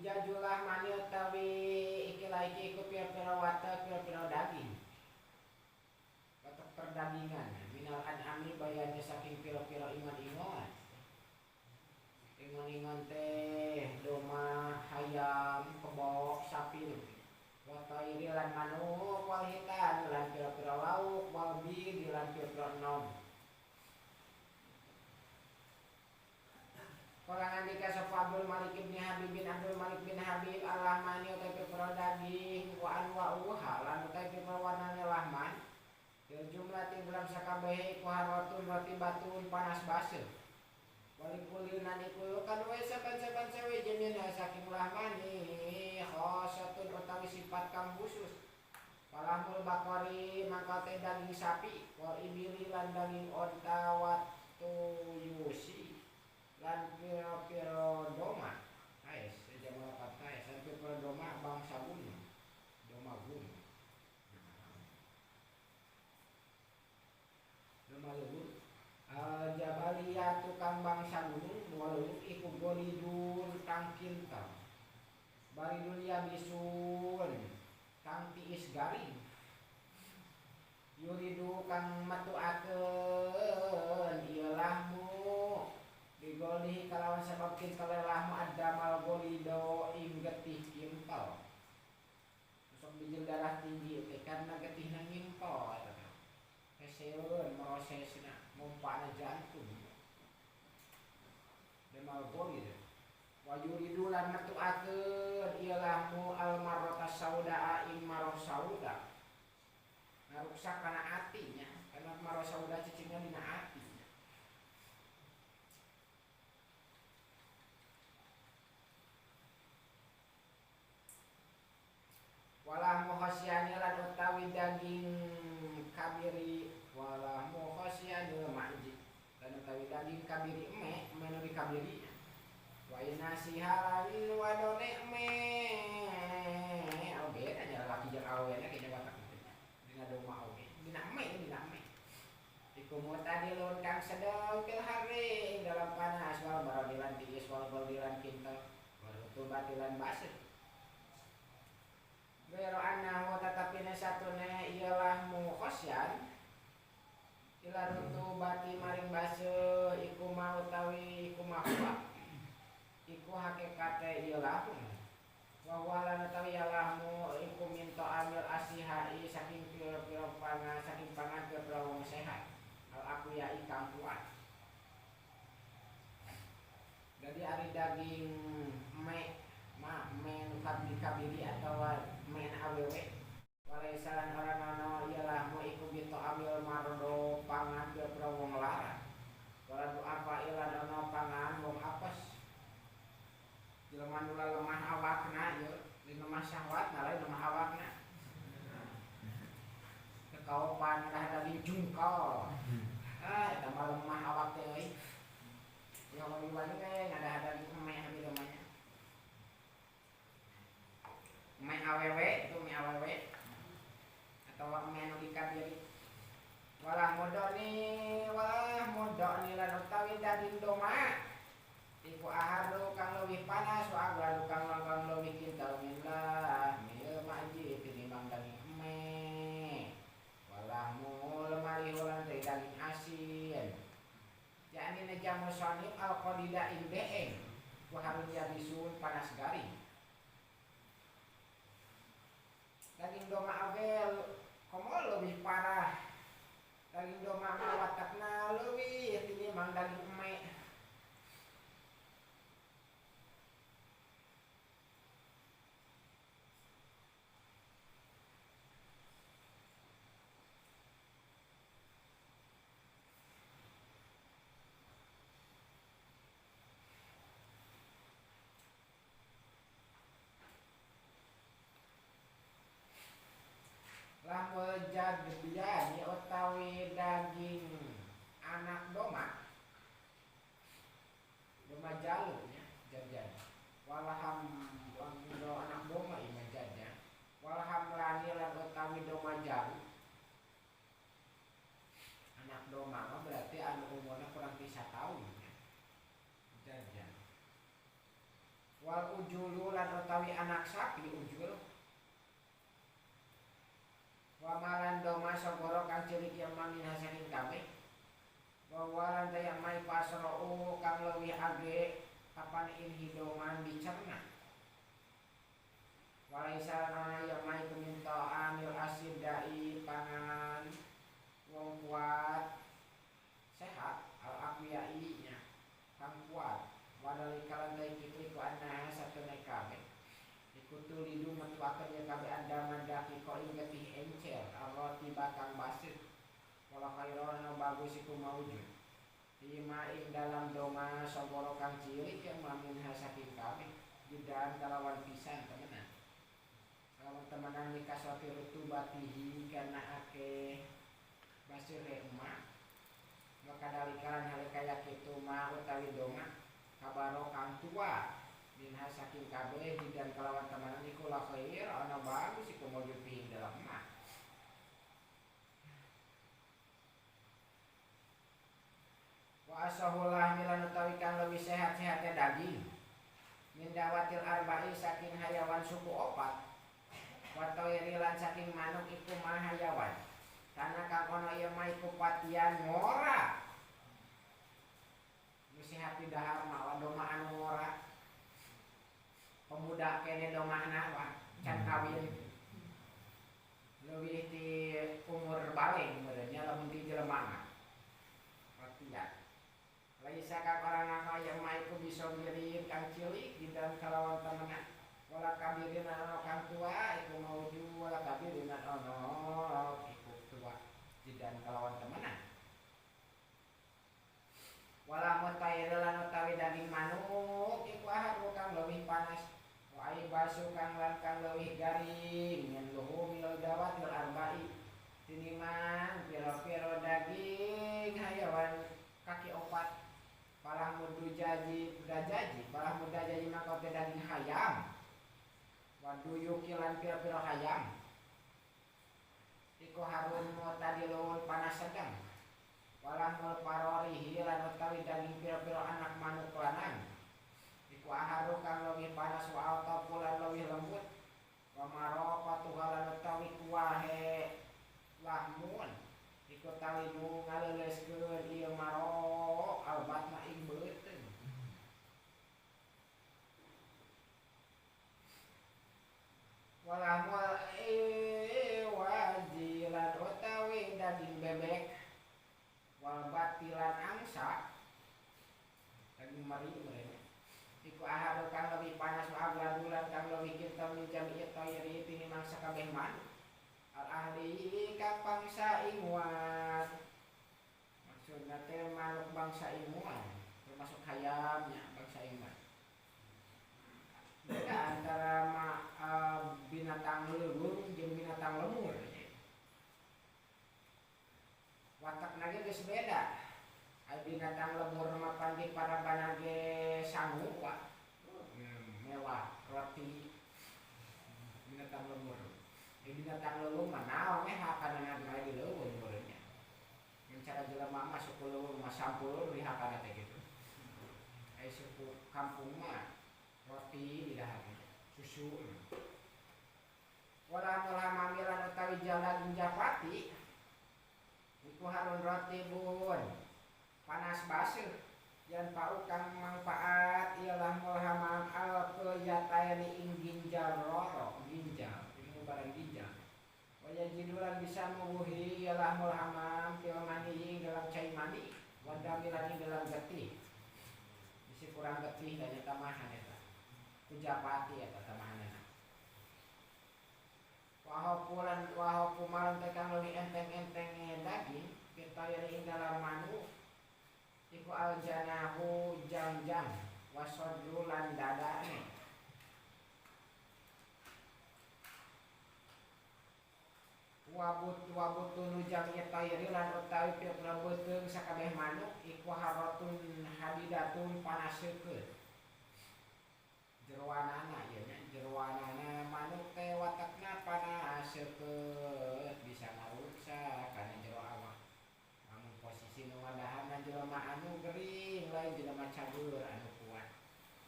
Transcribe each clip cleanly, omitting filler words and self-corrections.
Jajulah mani utawi iki iku pira-pira watak pira-pira daging. Watak perdagingan minal an'ami bayane saking pira-pira ingon-ingon. Ingon-ingon teh doma, hayam, kebo, sapi. Wa thairi lan manuk wal hitan lan pira-pira lauk wal bi lan pira-pira enom. Kalangan dika sapa Abdul Malik bin Habib bin Abdul Malik bin Habib al-Lahmani utai pira daging wa anwa'u halan utai pira warnane lahman. Fil jumlati dalam sakabehe iku harwatun roti batun panas baseuh. Walikul nan iku kadue saban-saban sawe jenin saking lahmani khosatun utawi sifat kang khusus. Palahmul bakori mangka teh daging sapi wal ibili lan daging onta wat tuyusi lan pira-pira doma. Ais sejaman kata ais pira-pira doma bangsa gunung. Doma gunung. Doma luhur. Jabalia tukang bangsa gunung waluhur iku golidun kang kintal. Baridul yabisun kang tiis garing. Yuridu kang metuakeun ieu lahmu digolih kalawan sebab kintal lahmu adamal golido ing getih kintal. Sok bijil darah tinggi teh karena getihna ngimpol eta. Keseun prosesna mumpana jantung. Demal golid. Wa yuridu lan metuakeun ieu lahmu al marrata sauda ing maroh sauda. Ngaruksak kana atinya, karena maroh sauda cicingna dina ati. Walah mukhasiani lan utawi daging kabiri walah mukhasiani manji lan utawi daging kabiri menu di kabiri wa inasihalan wadone oge nya laki jeung awena kayaknya watak dina doma oge dina iku mutadilun kang sedeng fil hari ing dalam panas wal baradilan tiis wal goldilan kintal warutubatilan baseuh. Wero annahu tatapina satune ialah mukhasyan ila rutubati maring baseuh iku mau utawi iku mahwa iku hakikate ialah wa wala utawi ialahmu iku minta amil asihai saking pira-pira pangan saking pangan pira-pira wong sehat al aku ya ikang kuat. Jadi ari daging men kabiri atau men awewe walaisalan orang ialah mu iku bito ambil mardo pangan pira-pira wong lara wala apa ilan ana pangan wong apes jelema nu lemah awakna ye lemah syahwatna lain lemah awakna kekaopan dah daging jungkal eta mah lemah awak teh euy yang ngomong teh ngada daging emeh abi lemahnya emeh awewe itu emeh awewe atau emeh nu dikabiri walah modoni lan utawi daging doma iku ahadu kang leuwih panas wa agladu kang leuwih kintal minlah mil maji tinimbang daging emeh walah mul marihulan teh daging asin yakni najamu sonib al-qadida ing beeng wa harun yabisun panas garing. Daging doma agel komo leuwih parah. Daging doma mah watakna leuwih tinimbang daging emeh. Lamun jadbiani utawi daging anak doma jalurnya jajan walaham anak doma ima jajan walaham lani lan utawi doma jalur anak doma mah berarti anu umurna kurang 3 tahun jajan wal ujulu lan utawi anak sapi ujul wa malan doma sagoro kang cilik yang mamin hasaking kabeh wa walan tayang mai pasrou kang leuwih age kapan in hidoman dicerna walaisa ana yang mai kuminta amil asid dai pangan wong kuat sehat al aqwiyai nya kang kuat wadali kalantai kitri ku anna satune kabeh ikutu lidu metuakeun ya kabeh anda mandaki ko ing getih encer aroti bakang basit wala khairana bagus iku maujud lima ing dalam doma soboro kang cilik yang mamin hasaking kabeh jidan kalawan pisan temenan kalawan temenan nikaswati rutubatihi kana ake basir emak maka dalikalan hal kaya kitu ma utawi doma kabaro kang tua minha saking kabeh jidan kalawan temenan iku la khair ana bagus iku maujud ing dalam emak wa asahulah milan utawi kang leuwih sehat-sehatnya daging min dawatil arba'i saking hayawan suku opat wa tawiri lan saking manuk iku mah hayawan kana kang ana ieu mah iku patian ngora nu sehat di dahar mah doma anu ngora pemuda kene domana wa can kawin leuwih ti umur balik meureunnya lamun ti jelema mah patian laisa ka karana yang maiku bisa ngirim kang cilik dan kalawan temenan wala kabirin ana kang tua iku mauju wala kabirin ana iku tua dan kalawan temenan wala mutair lan utawi daging manuk iku haru kang leuwih panas wa ai basu kang lan kang leuwih garing min luhumil dawatil arba'i tiniman pira-pira daging hayawan kaki opat palah mudu jaji maka daging hayam waduyu kilan pira-pira hayam iku harun mu tadi leuweun panas sedang walah mul parorihi lan utawi daging pira-pira anak manuk lanang iku aharu kang leuwih panas wa altafu lan leuwih lembut wa maraqatu lan utawi kuahe lahmun iku tali nu ngaleuleskeun ieu maro albatna ing beuteung walamul wajilan utawi daging bebek wal batilan angsa daging mari mereka iku ahadu kang leuwih panas wa abladulan kang leuwih kinten min jami'i tayri tinimbang sakabeh manuk al ahli ka bangsa ilmuwan maksudna teh manuk bangsa ilmuwan termasuk hayamnya bangsa ilmuwan beda antara binatang leuweung jeung binatang lemur watakna ge geus beda ai binatang lemur mah pandi parabana ge sangu wa mewah roti binatang lemur binatang leuweung mah naon hakana ngade di leuweung meureunnya cara jelema mah suku leuweung mah sampul di hakana teh kitu ai suku kampung mah roti di dahar susu wala mulama milan utawi jalan japati iku harun roti bun panas baseuh yan pau kang manfaat ialah mulhamam al qiyatayni ing ginjal roro ginjal barang ginjal wajah jidulan bisa menguhi ialah mulhamam fil mani dalam cai mani wadamilan dalam getih isi kurang getih dan tamahan eta kujapati eta tamahanna wahopu malam tekang leuwih enteng-enteng daging kita ing dalam manu iku aljanahu jam-jam wasodrulan dadane wabut nujang yatairi lan utawi pira beuteung sakabeh manuk iku haratun hadidatun panaseukeun jeroanana ieu nya jeroanana manuk teh watakna panaseukeun bisa ngaruksa kana jero awak namun posisi nu ngadahanna jelema anu gering lain jelema cabeur anu kuat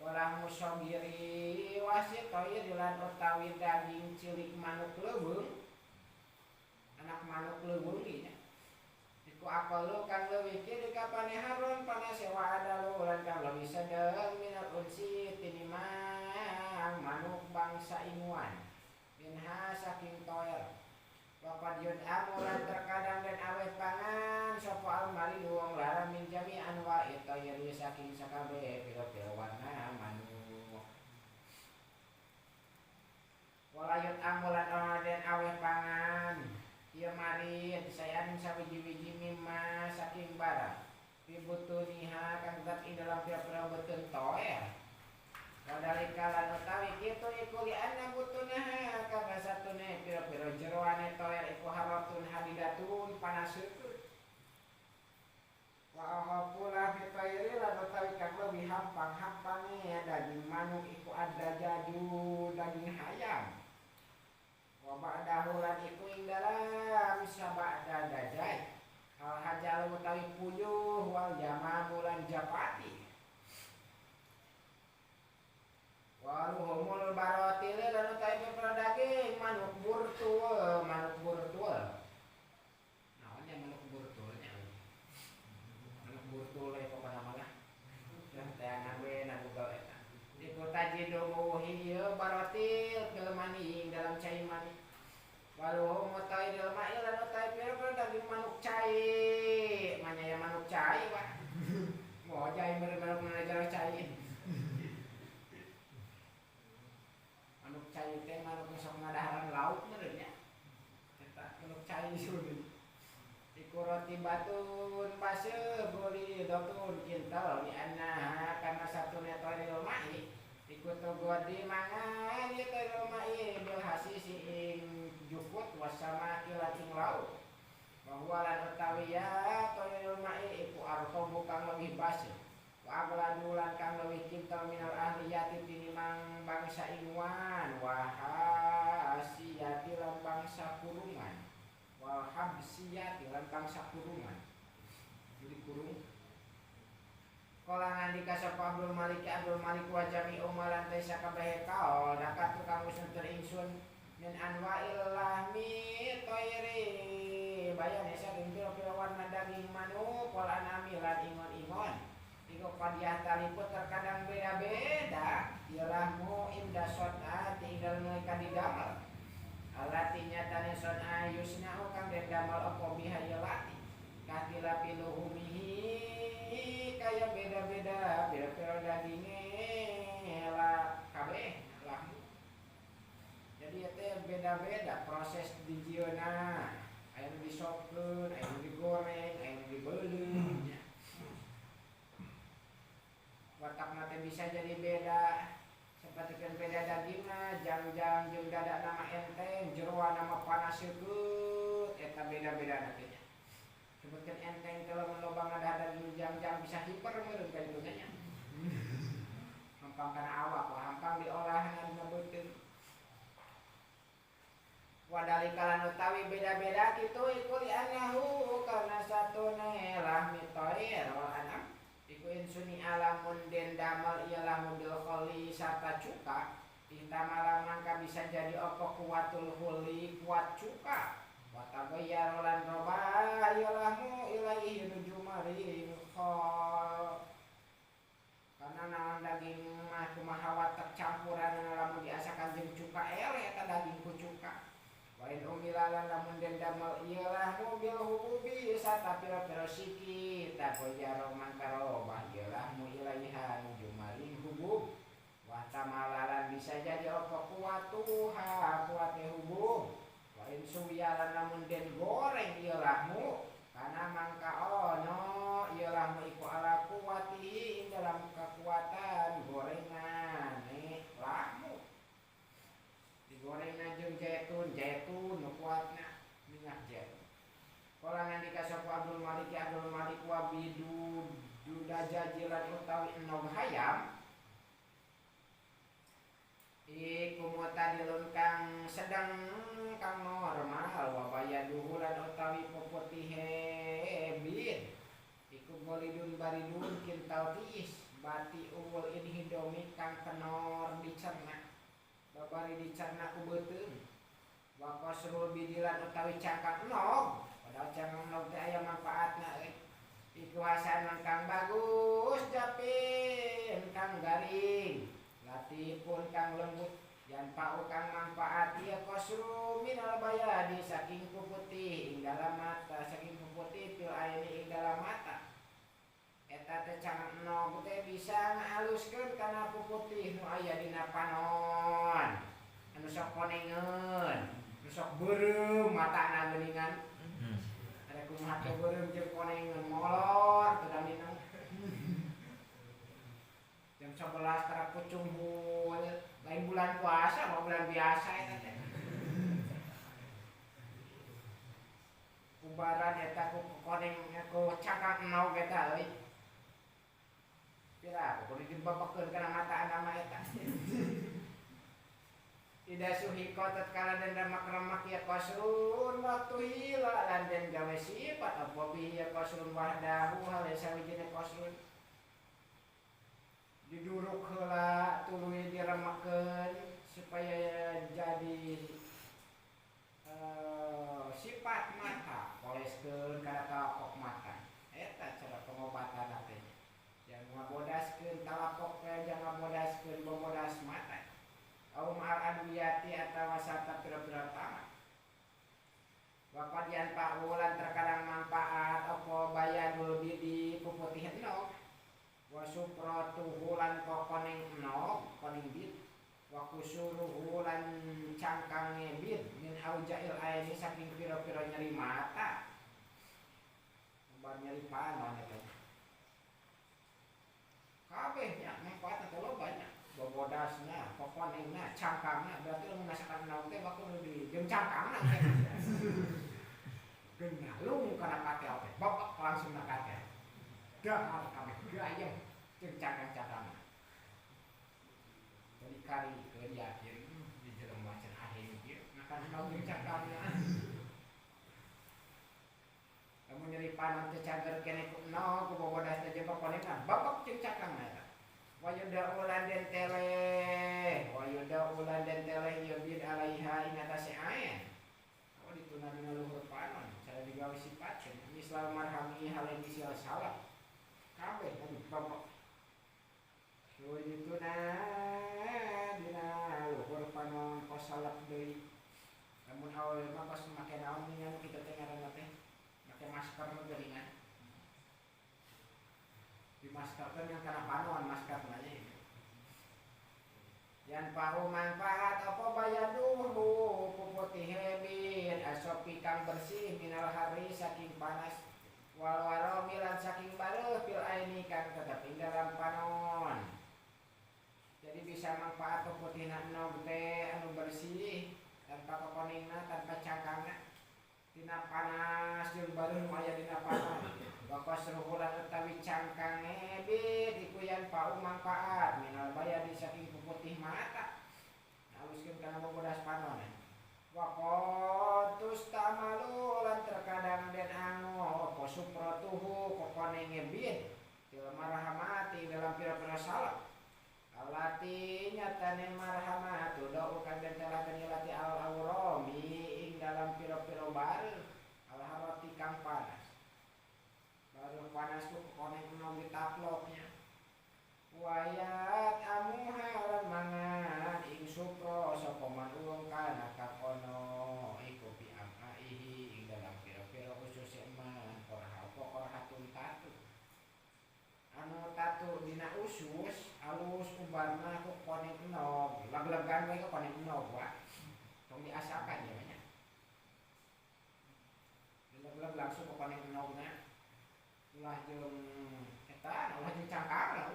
wa walah musogiri wasit toir lan utawi daging cilik manuk leuweung anak manuk leuweung nya iku akalu kang leuwih kieu kapaneharon panesewa adalu lan kang leuwih sedeng minal unsi tinimang manuk bangsa inuan minha saking toir Waqad yud'amu lan terkadang dan awet pangan sapa al-mari wong lara min jami anwa itayri saking sakabeh pira-pira warna manuk. Wala yud'amu lan den awet pangan ieu mari sayan sabiji-biji mimma saking barang pibutuniha kang zat ing dalam pira-pira beutun toer. Wadalika lan utawi kitu iku li anna butunaha karena satune pira-pira jeroane toer iku haratun hadidatun panaseukeun. Wa ahapula fi tayri lan utawi kang leuwih hampang-hampange daging manuk iku ada jaju daging hayam. Wa ba'dahu lan iku ing dalam sabada dajai al hajal utawi puyuh wal jamamu lan japati. Waluhumul barotil lan utawi pira daging manuk burtul naonnya manuk burtul pokona mah teh teangan we na Google eta iku tajidu hieu barotil kelmani dalam cai mani waluhum utawi delma lan utawi pira daging manuk cai manya manuk cai Pak mau cai bener-bener manajer cai cai teh manuk sok ngadaharan lauk meureun nya eta manuk cai sureun iku roti batun paseu goli dotun kintal li anna kana satune toril mai iku togodi mangan ieu toril mai bil hasisi ing jukut wasama kilating lauk bahwa lan utawi ya toril mai iku arto kang leuwih baseuh wa agladulan kang leuwih kintal minal ahliyati tinimang bangsa inuan wa hasiyati lan bangsa kurungan wal habsiyati lan bangsa kurungan jadi kurung kala ngandika sapa Abdul Malik wa jami umalan teh sakabeh kaul dakat tukang usun teringsun min anwa'il lahmi toiri bayan saking pira-pira warna daging manuk wal anami lan ingon-ingon iku qadiyah taliput terkadang beda-beda ilahmu inda son'a tinggal mereka di damal alati nyatane son'a yusna'u kang den damal apa biha yelati katila piluhumihi kaya beda-beda pira-pira daginge lah kabeh lahmu jadi teh beda-beda proses dijieuna aya nu disopkeun aya nu digoreng aya nu dibeuleuh watak mate bisa jadi beda seperti beda dagingna jang-jang jeung dada nama enteng jeroa nama panaseukeut eta beda-beda nantinya sebutkeun enteng teh lamun loba ngadaha daging jang-jang bisa hiper meureun ka ditu nya hampang kana awak wah hampang diolah dina beuteung wadali kalan utawi beda-beda kitu iku li annahu karna satune lahmi thair wal anam iku insuni alamun den damel ialah model kholi sarta cuka tinta malam mangka bisa jadi apa kuatul kholi kuat cuka watabayar lan robah ialahmu ilaihi nuju maring khol karena naon daging mah kumaha watak campuran lamun diasakan jeung cuka eta daging ku cuka wain umilalan lamun den damel ialah mobil hububi sarta pira-pira siki takoyaro mangkaro bah ialah mu ilaiha nuju maring hubub wa tamalalan bisa jadi apa kuatuha kuate hubub wain suwiyalan lamun den goreng ialah mu kana mangka ono ialah mu iku ala kuati ing dalam kekuatan gorengan lahmu digorengna jeung zaitun nu kuatna minyak zaitun. Kala ngandika sapa Abdul Malik wa bidu dudajajilan utawi enog hayam iku mutadilun kang sedang kang normal wa bayaduhu lan utawi puputihe bin iku golidun baridun kintal tiis bati uwul inhidomi kang kenor dicerna babari dicerna ku beuteung wa qasrul bidilan utawi cangkang nog padahal cangkang nog teh aya manfaatna iku hasanan kang bagus japin kang garing latifun kang lembut yan pau kang manfaat ieu qasru minal bayadi saking puputih ing dalam mata saking puputih fil aini ing dalam mata eta teh cangkang nog teh bisa ngahaluskeun kana puputih nu aya dina panon anu sok konengeun anu sok beureum matana geuningan ada kumaha teh beureum jeung konengeun molor teu daminang jam 11 tara pucung hul lain bulan puasa mah bulan biasa eta teh kubaran eta ku koneng ku cangkang nog eta euy pira kudu dibabakeun kana mata nama eta Ida suhiko tatkala dan remak-remak ya qasrun waktu hila lan den gawe sifat apa bihi ya qasrun wahdahu hal sawijine qasrun diduruk heula tuluy diremakeun supaya jadi sifat mata poleskeun kana talapok mata eta cara pengobatan teh yang ngabodaskeun talapok teh jangan ngabodaskeun bobodas mata au ma'al adwiyati atawa sarta pira-pira tamat waqad yanfa'u lan terkadang manfaat apa bayadul bidi puputih enog wa supratuhu lan kokoning enog koning bid wa kusuruhu lan cangkange bid min aujail aini saking pira-pira nyeri mata umbar nyeri panon eta kabeh nya manfaatna teh banyak bobodasna, kokonengna, cangkangna berarti lamun ngasakan naon teh bakal di jeung cangkangna teh. Genalung kana katel teh, babak langsung na katel. Dahar kabeh gayeng jeung cangkang-cangkangna. Jadi kari keur yakin di jelema cenah ahing ieu makan naon jeung cangkangna. Lamun nyeri panon teh cager keneh ku naon ku bobodas teh jeung kokonengna, babak jeung cangkangna. Wayuda ulan den teleh yubid alaiha ing atase aen oh dituna dina luhur panon cara digawe sifatkeun misal marhami hale misil salap kabeh tadi bapak so dituna dina luhur panon pos salap deui lamun awal mah pas make naon nya kita teh ngaranna teh make masker nu geuningan dimaskarkan yang kana panon masker nanya yang pahu manfaat apa bayaduhu puputih hebit asopi kang bersih minal hari saking panas wal waromi lan saking bareuh fil aini kang tetep ing dalam panon jadi bisa manfaat puputihna enog teh anu bersih tanpa kokoningna tanpa cangkangna dina panas jeung bareuh nu aya dina panon Bapak seruhulan utawi cangkang ebit ikuyan pau manfaat minal bayadi saking puputih mata haluskeun kana bobodas panon waqatus tamalu lan terkadang den anu apa supratuhu kokoneng ebit til marhamati dalam pira-pira salat alati nyatane marhamatu da'u kang den teladan ilati al-awrami ing dalam pira-pira bareuh al-harati kang panas baru panas tuh konek enog ditaploknya wayat amuha lan mangan ing supro sapa man uwong kana kakono iku bi amaihi ing dalam pira-pira usus eman qorhatun tatu anu tatu dina usus alus ubarna ku konek enog leg-legan we ku konek enog wa tong diasakan ya nya leg-leg langsung ku konek enogna ulah jeung eta ulah jeung cangkang lah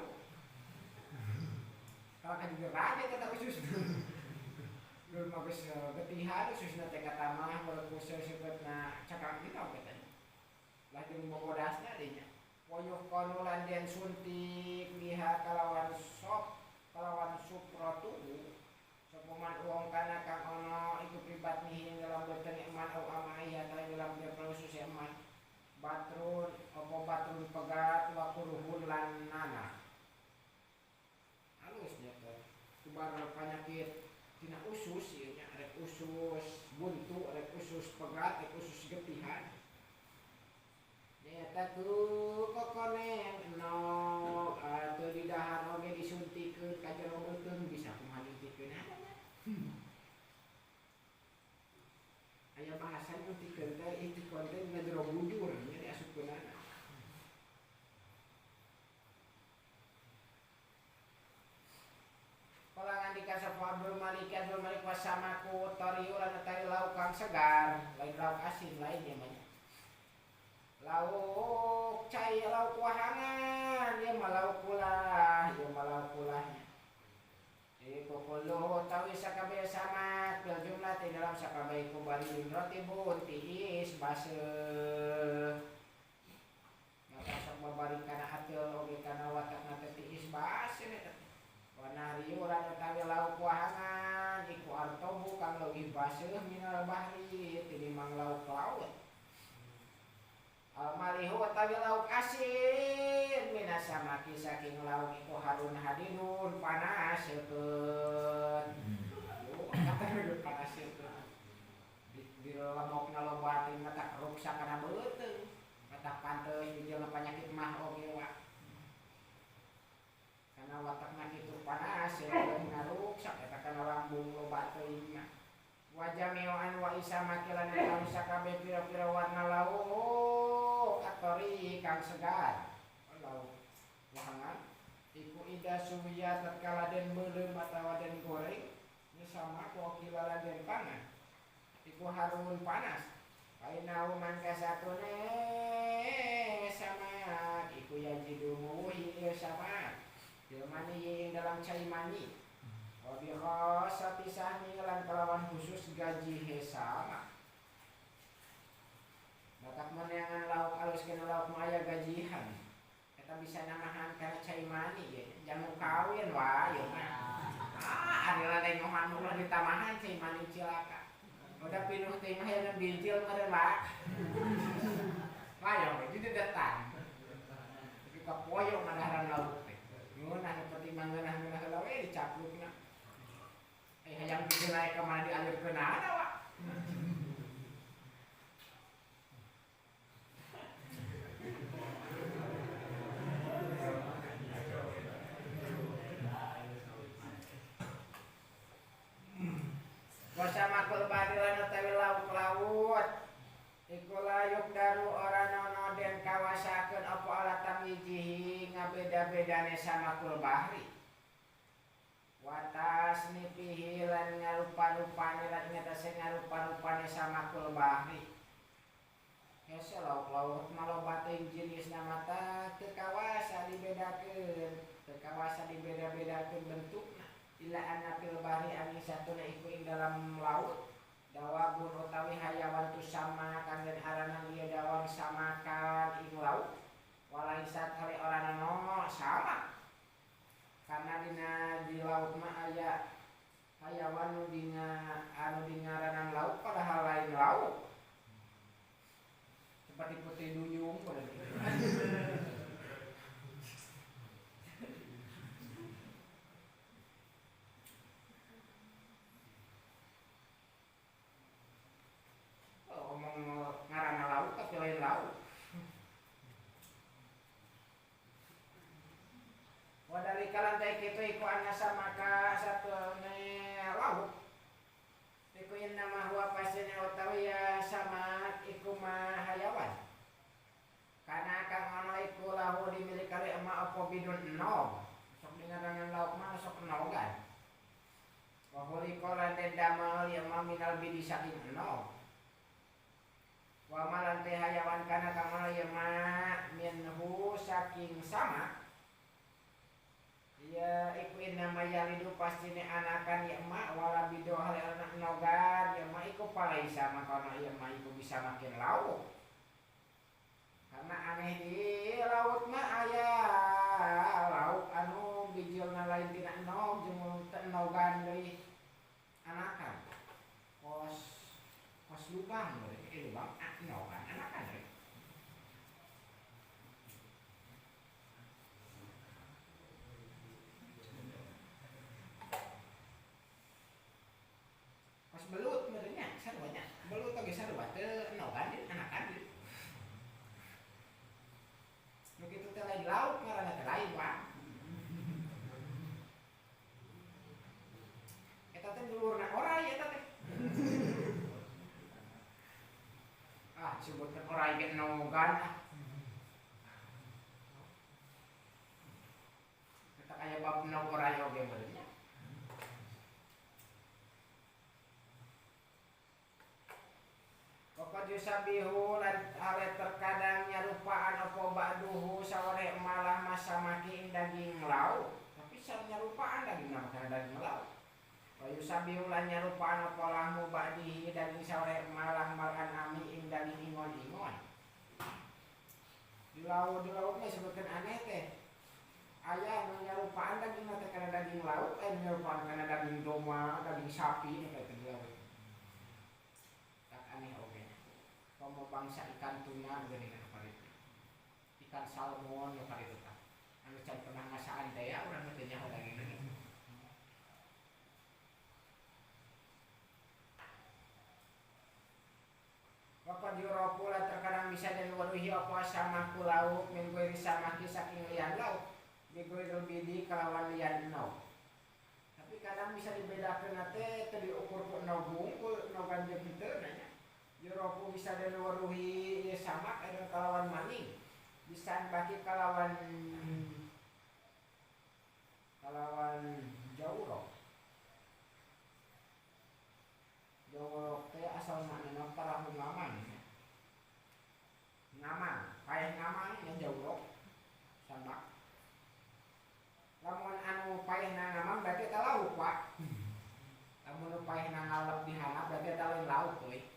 kalau kan juga raja kata usus belum habis getihan ususna teh kata mah berkusus sebetna cangkang kita katanya lah jeung bobodasna dinya wayuh konulan den suntik liha kalawan suprotu sapuman uang kana kang ono iku pribat nihi dalam beuteung iman au amai atau dalam usus iman batrun apa batrun pegat wa kuruhun lan nana para penyakit tina usus ieu nya rek usus buntu rek usus pegat rek usus getihan eta ku kokonen no teu di dahar oge disuntikeun ka jero beuteung bisa kumaha nyuntikeun aya bahasa nyuntikeun teh itu konten ngajero bujur nya diasupkeunana Palangan dikasih Abdul Malik wasamaku toriu lan tari lauk kang segar lain lauk asin lain ya banyak lauk cai lauk wahangan dia malau kulahnya iku kullu tawi sakabeh sama bil jumlah di dalam sakabeh kubali roti bun tiis baseuh maka sok babari kana atil oge kana watakna tiis baseuh eta wana riu lan utawi lauk wahangan iku artobu kang leuwih baseuh minal bahri tinimbang lauk laut malihu utawi lauk asin minasamaki saking lauk itu harun hadinun panas seukeun kata hidup panas seukeun di lemokna loba teh mata ruksa kana beuteung mata panteus bijeul panyakit mah oge wa kana watakna kitu panas seukeun ngaruksak eta kana lambung loba teuing mah wajami'an wa isa makilan yang sakabeh pira-pira warna lauk atori kang segar lauk wahangan iku ida suwiya tatkala den beuleum atawa den goreng nya sama ku kilala den pangan iku harun panas ainahu mangka satune sama iku yajidu muhi sama dilmani ing dalam cai mani wabi khosati sahmi lan kelawan khusus gaji hesama batak meneangan lauk alus kena lauk maya gajihan kita bisa namahan karena cai mani ya jamu kawin wah ya adalah tengohan mula ditamahan cai mani cilaka udah pinuh tengah yang bintil meren wah wah ya jadi datang tapi kapoyong madaharan lauk ngunah seperti mangenah-ngenah lauk dicaplukna hayang bikin naik kemana dialir ke nana wak wasamakul badilan utawi lauk laut iku layuk daru ora nono den kawasakeun apa alatam ijihi ngabeda-bedane samakul bahri watas nipihi lan ngarupa-rupane lan ngatasi ngarupa-rupane samakul bahri hese lauk-lauk maloba teuing jenisna mata teu kawasa dibeda-bedakeun bentukna ila anna fil bahri ani satuna iku ing dalam laut dawabun utawi hayawan tu sama kang den aranan ieu dawang samakan ing laut walaisat hari orang no sama karena di laut mah aya hayawan nu dingaranan laut padahal lain laut seperti putih duyung omong ngaranna laut tapi lain laut wadari kalantai kitu iku anasa maka satune lauk iku yen nama huwa pasine utawi ya sama iku mah hayawan kana kang ana iku lahu dimiliki kali emak apa bidun enom sok dingarangan lauk mah sok enogan wa hulika lan damel ya minal bidi saking enom wa malante hayawan kana kang ana ya minhu saking sama ya iku nama yalidu pastine anakan ya emak wala bido hal anak nogar ya emak iku palai sama karena ya emak iku bisa makin lauk karena aneh di laut mah aya lauk anu bijilna lain tina enog jeung teu enogan deui anakan kos lubang deui lubang enogan anakan deui beban. Kita kayak bab nogorayo ge beurnya. Pokok yusabihu lan hale terkadang nyarupaan apa ba'duhu saware malah masa maki daging lauk. Tapi sareng nyarupaan daging makan daging lauk. Wa yusabihu lan nyarupaan apa lahmu ba'dihi daging saware malah makan ami ing daging ingon-ingon. Di lauk mah sebutkeun aneh teh. Aya nu nyarupaan daging teh kana daging lauk, nyarupaan kana daging domba, daging sapi nih kayak gitu. Tak aneh oge. Komo bangsa ikan tuna geuning ka ditu. Ikan salmon ka ditu tah. Anu can pernah ngasaan teh ya urang teh nyaho dagingna. Bapak diuropu lah terkadang bisa dan waduhi apa sama lauk minggu sama saking lian lauk minggu bidi kalawan lian nau. Tapi kadang bisa dibedakan nate tadi ukur ku nau bungkul nau ganjil henteu nanya. Diuropu bisa dan waduhi sama ada kalawan maning. Bisa bagi kalawan jawrok. Jawrok teh asal makna parahu ngaman. Ngaman, payah ngaman yang jawrok sama. Lamun anu payah ngaman berarti eta lauk, Pak. Lamun payah ngalep di handap berarti eta lain lauk euy.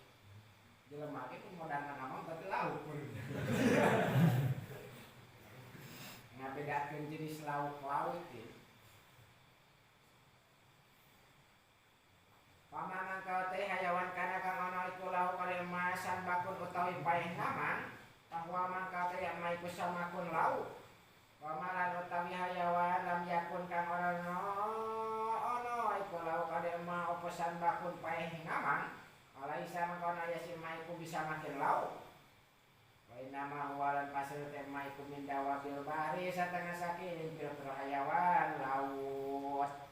Jelema ge mun modal ngaman berarti lauk. Ngabedakeun jenis lauk teh. Pamanang kau teh hayawan kana kang ana iku lauk kali emasan bakun utawi payah ngaman, bahwa man kau teh maiku samakun lauk. Pamalan utawi hayawan lam yakun kang ora ono iku lauk kali ema oposan bakun payah ngaman, alaisa mangko ana yasin maiku bisa makin lauk. Wa nama walan pasir teh maiku mindawa bil bari satengah saking pira-pira hayawan laut.